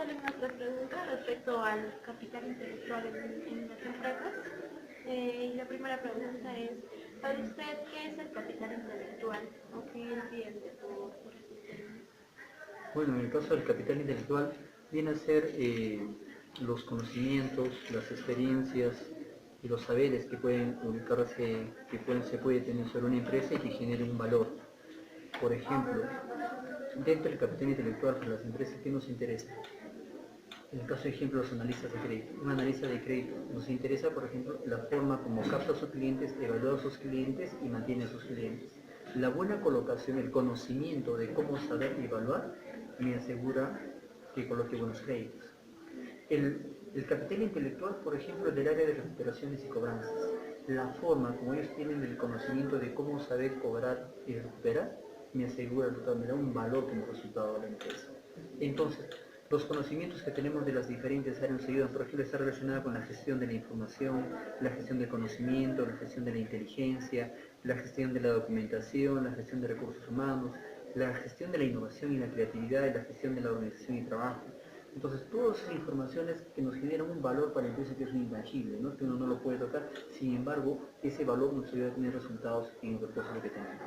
salen nuestras preguntas respecto al capital intelectual en las empresas. Y la primera pregunta es, para usted, ¿qué es el capital intelectual? ¿O qué entiende por este término? Bueno, en el caso del capital intelectual viene a ser los conocimientos, las experiencias y los saberes que pueden ubicarse, se puede tener sobre una empresa y que generen un valor. Por ejemplo, dentro del capital intelectual para las empresas, ¿qué nos interesa? En el caso de ejemplo, los analistas de crédito. Un analista de crédito nos interesa, por ejemplo, la forma como capta a sus clientes, evalúa a sus clientes y mantiene a sus clientes. La buena colocación, el conocimiento de cómo saber y evaluar, me asegura que coloque buenos créditos. El capital intelectual, por ejemplo, del área de recuperaciones y cobranzas. La forma como ellos tienen el conocimiento de cómo saber cobrar y recuperar, me asegura, me da un valor como resultado a la empresa. Entonces, los conocimientos que tenemos de las diferentes áreas nos ayudan, por ejemplo, está relacionada con la gestión de la información, la gestión del conocimiento, la gestión de la inteligencia, la gestión de la documentación, la gestión de recursos humanos, la gestión de la innovación y la creatividad y la gestión de la organización y trabajo. Entonces, todas esas informaciones que nos generan un valor para la empresa que es un intangible, ¿no? Que uno no lo puede tocar, sin embargo, ese valor nos ayuda a tener resultados en el recurso que tenemos.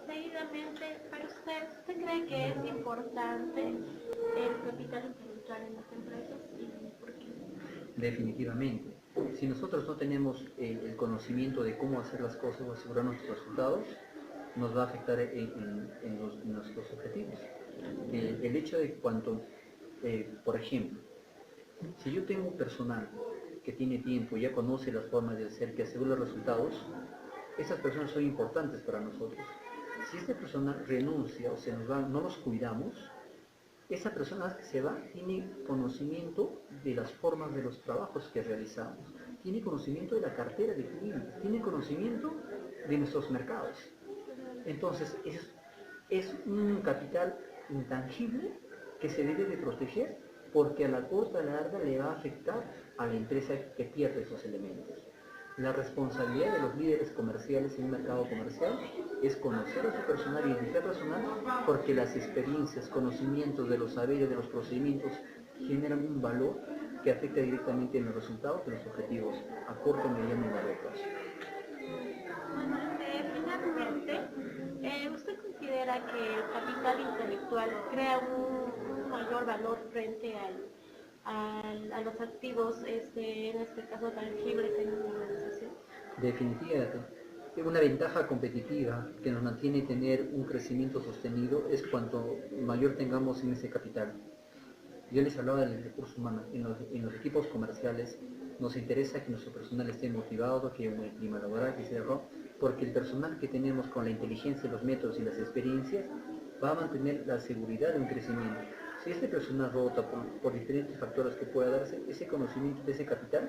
Seguidamente, para ¿usted cree que es importante el capital intelectual en las empresas y por qué? Definitivamente. Si nosotros no tenemos el conocimiento de cómo hacer las cosas o asegurar nuestros resultados, nos va a afectar en nuestros objetivos. El hecho de cuanto, por ejemplo, si yo tengo un personal que tiene tiempo y ya conoce las formas de hacer, que asegura los resultados, esas personas son importantes para nosotros. Si esta persona renuncia o se nos va, no los cuidamos, esa persona que se va tiene conocimiento de las formas de los trabajos que realizamos, tiene conocimiento de la cartera de clientes, tiene conocimiento de nuestros mercados. Entonces, es un capital intangible que se debe de proteger porque a la corta, a la larga le va a afectar a la empresa que pierde esos elementos. La responsabilidad de los líderes comerciales en un mercado comercial es conocer a su personal, identificar personal, porque las experiencias, conocimientos de los saberes, de los procedimientos, generan un valor que afecta directamente en los resultados de los objetivos a corto, mediano y largo plazo. Bueno, finalmente, ¿usted considera que el capital intelectual crea un mayor valor frente a los activos, en este caso tangibles en una organización? Definitivamente. Una ventaja competitiva que nos mantiene tener un crecimiento sostenido es cuanto mayor tengamos en ese capital. Yo les hablaba del recurso humano. En los equipos comerciales nos interesa que nuestro personal esté motivado, que haya un buen clima laboral, que sea porque el personal que tenemos con la inteligencia, los métodos y las experiencias va a mantener la seguridad de un crecimiento. Si este personal rota por diferentes factores que pueda darse, ese conocimiento de ese capital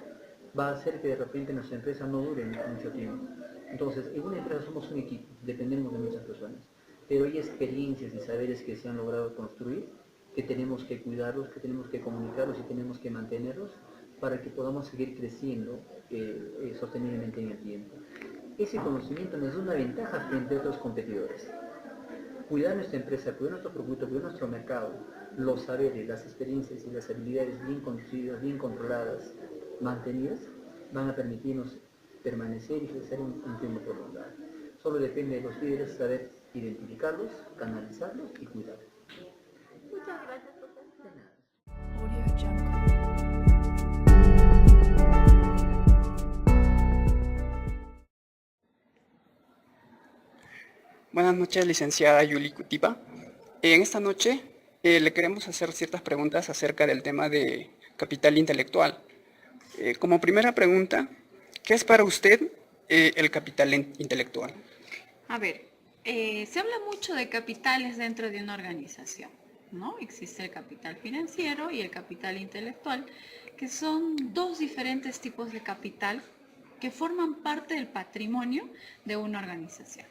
va a hacer que de repente nuestra empresa no dure mucho tiempo. Entonces, en una empresa somos un equipo, dependemos de muchas personas, pero hay experiencias y saberes que se han logrado construir que tenemos que cuidarlos, que tenemos que comunicarlos y tenemos que mantenerlos para que podamos seguir creciendo sosteniblemente en el tiempo. Ese conocimiento nos da una ventaja frente a otros competidores. Cuidar nuestra empresa, cuidar nuestro producto, cuidar nuestro mercado, los saberes, las experiencias y las habilidades bien conducidas, bien controladas, mantenidas, van a permitirnos permanecer y crecer un tiempo prolongado. Solo depende de los líderes saber identificarlos, canalizarlos y cuidarlos. Muchas gracias, profesor. Audio Jungle. Buenas noches, licenciada Yuli Cutipa. En esta noche le queremos hacer ciertas preguntas acerca del tema de capital intelectual. Como primera pregunta, ¿qué es para usted el capital intelectual? A ver, se habla mucho de capitales dentro de una organización, ¿no? Existe el capital financiero y el capital intelectual, que son dos diferentes tipos de capital que forman parte del patrimonio de una organización.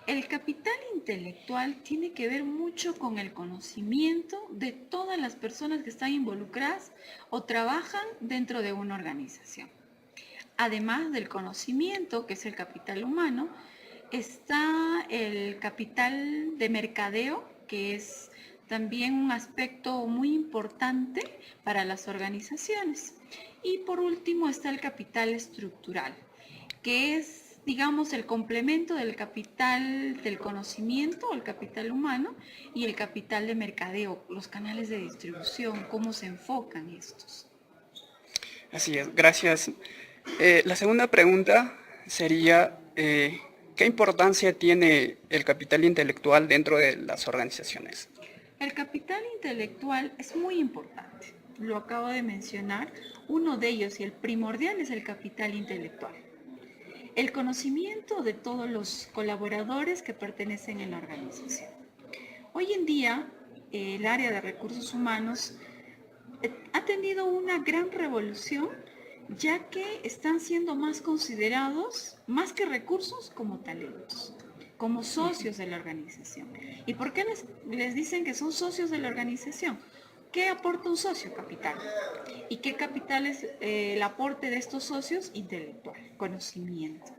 El capital intelectual tiene que ver mucho con el conocimiento de todas las personas que están involucradas o trabajan dentro de una organización. Además del conocimiento, que es el capital humano, está el capital de mercadeo, que es también un aspecto muy importante para las organizaciones. Y por último está el capital estructural, que es, digamos, el complemento del capital del conocimiento, el capital humano, y el capital de mercadeo, los canales de distribución, cómo se enfocan estos. Así es, gracias. La segunda pregunta sería, ¿qué importancia tiene el capital intelectual dentro de las organizaciones? El capital intelectual es muy importante, lo acabo de mencionar. Uno de ellos y el primordial es el capital intelectual. El conocimiento de todos los colaboradores que pertenecen en la organización. Hoy en día, el área de recursos humanos ha tenido una gran revolución, ya que están siendo más considerados, más que recursos, como talentos, como socios de la organización. ¿Y por qué les dicen que son socios de la organización? ¿Qué aporta un socio? Capital. ¿Y qué capital es el aporte de estos socios? Intelectual, conocimiento.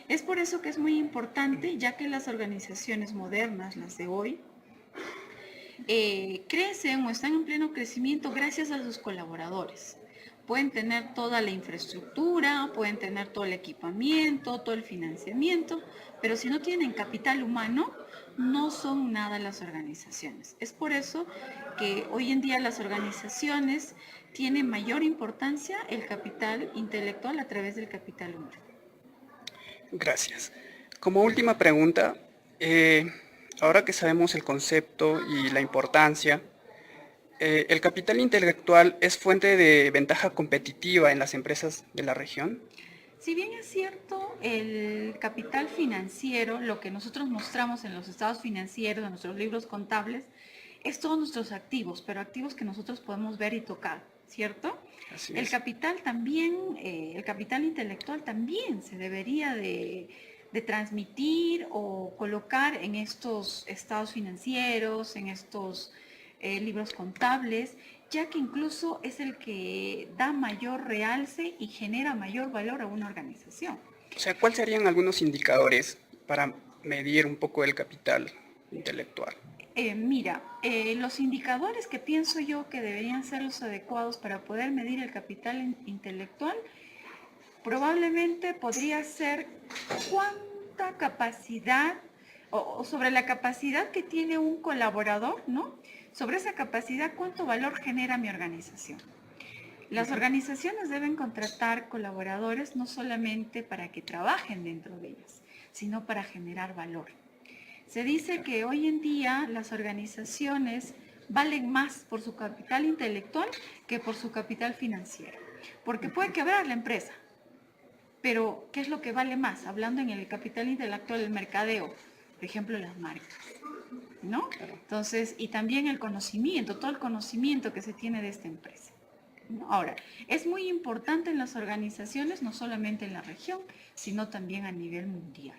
Es por eso que es muy importante, ya que las organizaciones modernas, las de hoy, crecen o están en pleno crecimiento gracias a sus colaboradores. Pueden tener toda la infraestructura, pueden tener todo el equipamiento, todo el financiamiento, pero si no tienen capital humano, no son nada las organizaciones. Es por eso que hoy en día las organizaciones tienen mayor importancia el capital intelectual a través del capital humano. Gracias. Como última pregunta, ahora que sabemos el concepto y la importancia, ¿el capital intelectual es fuente de ventaja competitiva en las empresas de la región? Si bien es cierto, el capital financiero, lo que nosotros mostramos en los estados financieros, en nuestros libros contables, es todos nuestros activos, pero activos que nosotros podemos ver y tocar, ¿cierto? Así El es. capital también, el capital intelectual también se debería de transmitir o colocar en estos estados financieros, en estos libros contables, ya que incluso es el que da mayor realce y genera mayor valor a una organización. O sea, ¿cuáles serían algunos indicadores para medir un poco el capital intelectual? Mira, los indicadores que pienso yo que deberían ser los adecuados para poder medir el capital intelectual, probablemente podría ser cuánta capacidad o sobre la capacidad que tiene un colaborador, ¿no? Sobre esa capacidad, ¿cuánto valor genera mi organización? Las organizaciones deben contratar colaboradores no solamente para que trabajen dentro de ellas, sino para generar valor. Se dice que hoy en día las organizaciones valen más por su capital intelectual que por su capital financiero, porque puede quebrar la empresa. Pero, ¿qué es lo que vale más? Hablando en el capital intelectual, el mercadeo, por ejemplo, las marcas, ¿no? Entonces, y también el conocimiento, todo el conocimiento que se tiene de esta empresa. Ahora, es muy importante en las organizaciones, no solamente en la región, sino también a nivel mundial.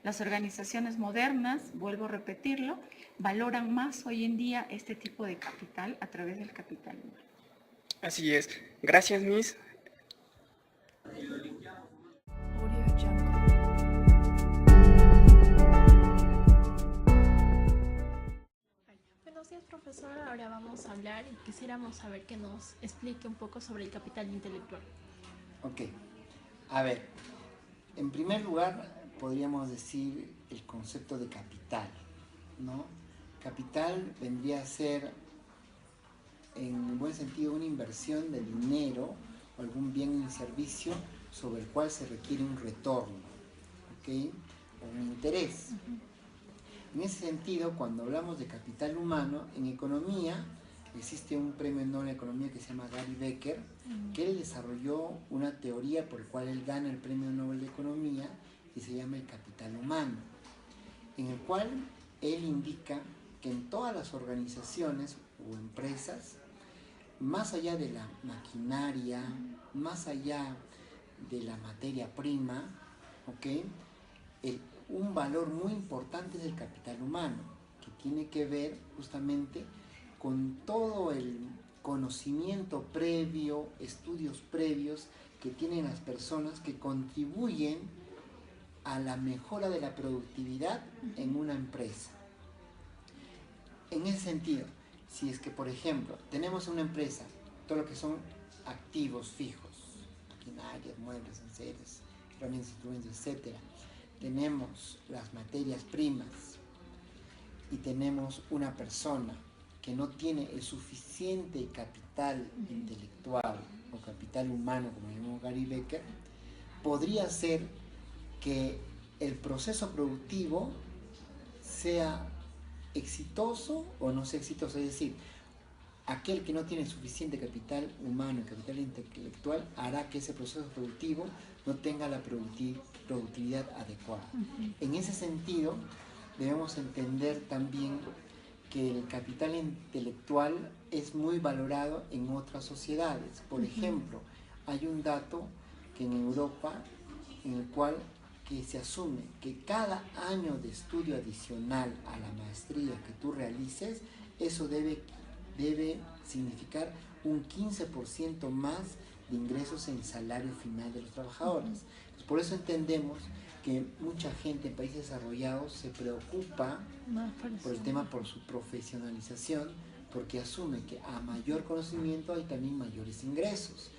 Las organizaciones modernas, vuelvo a repetirlo, valoran más hoy en día este tipo de capital a través del capital humano. Así es. Gracias, Miss. Audio Jungle. Buenos días, profesora. Ahora vamos a hablar y quisiéramos saber que nos explique un poco sobre el capital intelectual. Ok, a ver, en primer lugar podríamos decir el concepto de capital, ¿no? Capital vendría a ser, en buen sentido, una inversión de dinero o algún bien y servicio sobre el cual se requiere un retorno, ¿ok? O un interés. En ese sentido, cuando hablamos de capital humano, en economía existe un premio Nobel de Economía que se llama Gary Becker, que él desarrolló una teoría por la cual él gana el premio Nobel de Economía y se llama el capital humano, en el cual él indica que en todas las organizaciones o empresas, más allá de la maquinaria, más allá de la materia prima, ¿ok? Un valor muy importante es el capital humano, que tiene que ver justamente con todo el conocimiento previo, estudios previos que tienen las personas que contribuyen a la mejora de la productividad en una empresa. En ese sentido, si es que, por ejemplo, tenemos una empresa, todo lo que son activos fijos, maquinarias, muebles, enseres, herramientas, instrumentos, etcétera. Tenemos las materias primas y tenemos una persona que no tiene el suficiente capital intelectual o capital humano, como llamó Gary Becker, podría ser que el proceso productivo sea exitoso o no sea exitoso. Es decir, aquel que no tiene suficiente capital humano y capital intelectual hará que ese proceso productivo no tenga la productividad adecuada. En ese sentido, debemos entender también que el capital intelectual es muy valorado en otras sociedades. Por ejemplo, hay un dato que en Europa, en el cual que se asume que cada año de estudio adicional a la maestría que tú realices, eso debe significar un 15% más de ingresos en salario final de los trabajadores. Entonces, por eso entendemos que mucha gente en países desarrollados se preocupa por el tema, por su profesionalización, porque asume que a mayor conocimiento hay también mayores ingresos.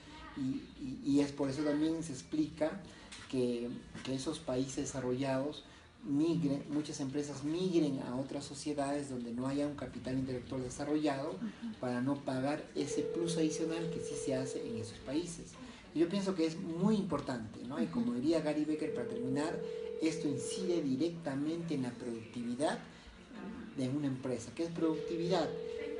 Y es por eso también se explica que esos países desarrollados migren, muchas empresas migren a otras sociedades donde no haya un capital intelectual desarrollado para no pagar ese plus adicional que sí se hace en esos países. Y yo pienso que es muy importante, ¿no? Y como diría Gary Becker, para terminar, esto incide directamente en la productividad de una empresa. ¿Qué es productividad?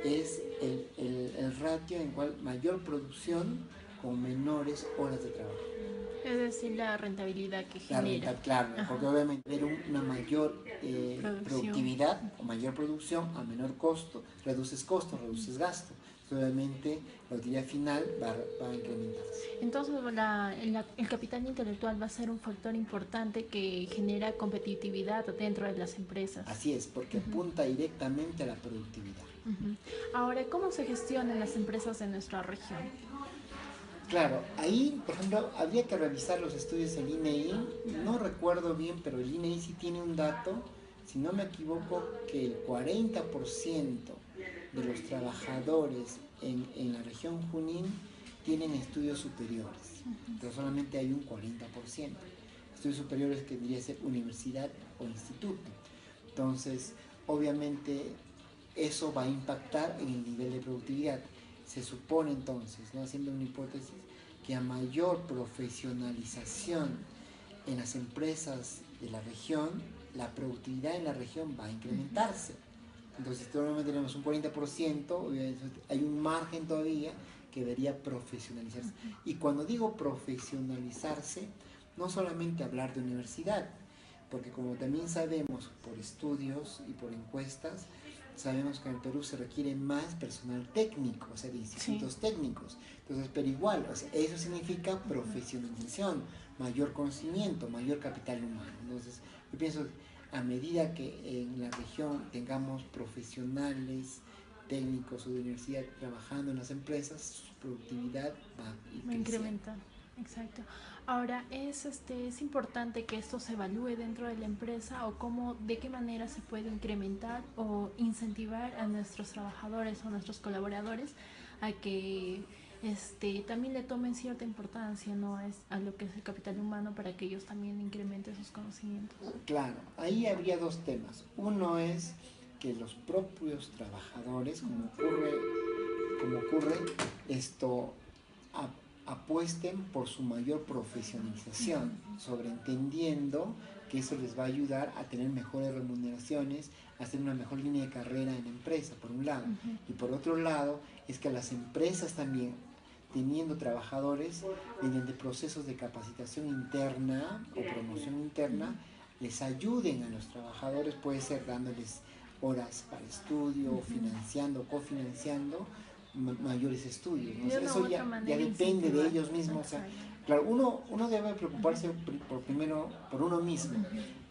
Es el ratio en cual mayor producción con menores horas de trabajo. Es decir, la rentabilidad que La genera. renta, claro, porque obviamente tener una mayor productividad o mayor producción a menor costo, reduces costos, reduces gasto. Obviamente la utilidad final va a incrementarse. Entonces, el capital intelectual va a ser un factor importante que genera competitividad dentro de las empresas. Así es, porque apunta directamente a la productividad. Ahora, ¿cómo se gestionan las empresas de nuestra región? Claro, ahí, por ejemplo, habría que revisar los estudios del INEI. No recuerdo bien, pero el INEI sí tiene un dato, si no me equivoco, que el 40% de los trabajadores en la región Junín tienen estudios superiores, pero solamente hay un 40%. Estudios superiores que debería ser universidad o instituto. Entonces, obviamente, eso va a impactar en el nivel de productividad. Se supone entonces, ¿no?, haciendo una hipótesis, que a mayor profesionalización en las empresas de la región, la productividad en la región va a incrementarse. Entonces, si normalmente tenemos un 40%, obviamente hay un margen todavía que debería profesionalizarse. Y cuando digo profesionalizarse, no solamente hablar de universidad, porque como también sabemos por estudios y por encuestas, sabemos que en el Perú se requiere más personal técnico, o sea, de institutos técnicos. Entonces, pero igual, o sea, eso significa profesionalización, mayor conocimiento, mayor capital humano. Entonces, yo pienso que a medida que en la región tengamos profesionales técnicos o de universidad trabajando en las empresas, su productividad va a incrementar. Exacto. Ahora, ¿es importante que esto se evalúe dentro de la empresa o de qué manera se puede incrementar o incentivar a nuestros trabajadores o nuestros colaboradores a que también le tomen cierta importancia, ¿no?, a lo que es el capital humano, para que ellos también incrementen sus conocimientos? Claro, ahí habría dos temas. Uno es que los propios trabajadores, como ocurre esto, apuesten por su mayor profesionalización, sobreentendiendo que eso les va a ayudar a tener mejores remuneraciones, a hacer una mejor línea de carrera en la empresa, por un lado. Y por otro lado, es que las empresas también, teniendo trabajadores, mediante procesos de capacitación interna o promoción interna, les ayuden a los trabajadores, puede ser dándoles horas para estudio, financiando, cofinanciando mayores estudios, ¿no? Eso ya depende de ellos mismos. O sea, claro, uno debe preocuparse primero por uno mismo,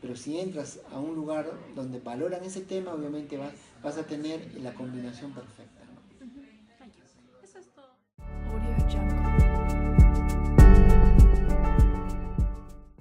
pero si entras a un lugar donde valoran ese tema, obviamente vas a tener la combinación perfecta.